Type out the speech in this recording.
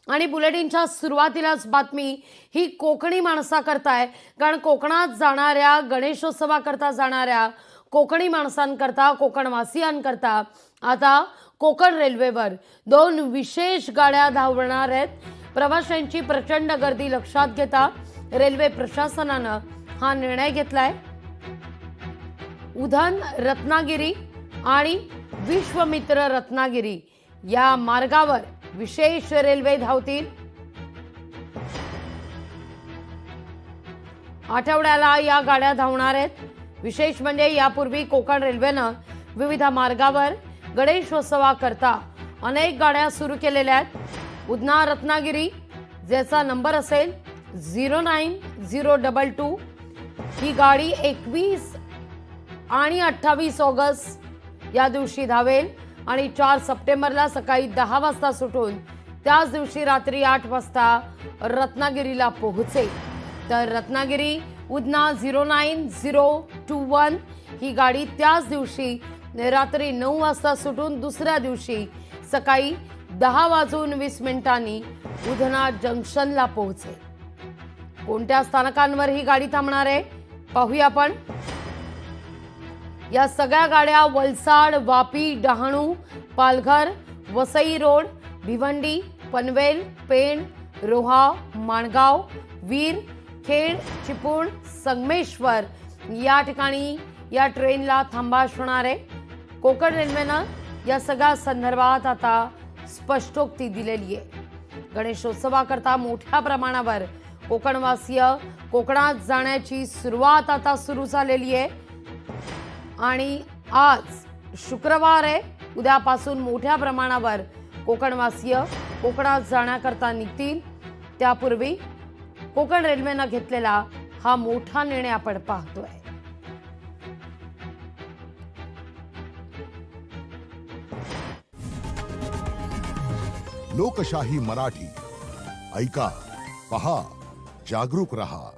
आणि बुलेटिनच्या सुरुवातीलाच बातमी ही कोकणी माणसाकरता आहे, कारण कोकणात जाणाऱ्या गणेशोत्सवाकरता जाणाऱ्या कोकणी माणसांकरता, कोकणवासियांकरता आता कोकण रेल्वेवर 2 विशेष गाड्या धावणार आहेत. प्रवाशांची प्रचंड गर्दी लक्षात घेता रेल्वे प्रशासनानं हा निर्णय घेतलाय. उधन रत्नागिरी आणि विश्वमित्र रत्नागिरी या मार्गावर विशेष रेल्वे धावतील. आठवड्याला या गाड्या धावणार आहेत. विशेष म्हणजे यापूर्वी कोकण रेल्वेनं विविध मार्गावर गणेशोत्सवाकरता अनेक गाड्या सुरू केलेल्या आहेत. उधना रत्नागिरी ज्याचा नंबर असेल 09022 ही गाडी 21 आणि 28 ऑगस्ट या दिवशी धावेल आणि 4 सप्टेंबरला सकाळी 10 वाजता सुटून त्याच दिवशी रात्री 8 वाजता रत्नागिरीला पोहोचेल. तर रत्नागिरी उधना 09021 ही गाडी त्याच दिवशी रात्री 9 वाजता सुटून दुसऱ्या दिवशी सकाळी 10:20 उधना जंक्शनला पोहोचेल. कोणत्या स्थानकांवर ही गाडी थांबणार आहे पाहूया आपण. या सगळ्या गाड्या वलसाड, वापी, डहाणू, पालघर, वसई रोड, भिवंडी, पनवेल, पेण, रोहा, माणगाव, वीर, खेड, चिपळूण, संगमेश्वर या ठिकाणी या ट्रेनला थांबा असणार आहे. कोकण रेल्वेनं या सगळ्या संदर्भात आता स्पष्टोक्ती दिलेली आहे. गणेशोत्सवाकरता मोठ्या प्रमाणावर कोकणवासीय कोकणात जाण्याची सुरुवात आता सुरू झालेली आहे आणि आज शुक्रवार आहे. उद्यापासून मोठ्या प्रमाणावर कोकणवासीय कोकणात जाण्याकरता निघतील. त्यापूर्वी कोकण रेल्वेनं घेतलेला हा मोठा निर्णय आपण पाहतोय. लोकशाही मराठी ऐका, पहा, जागरूक रहा.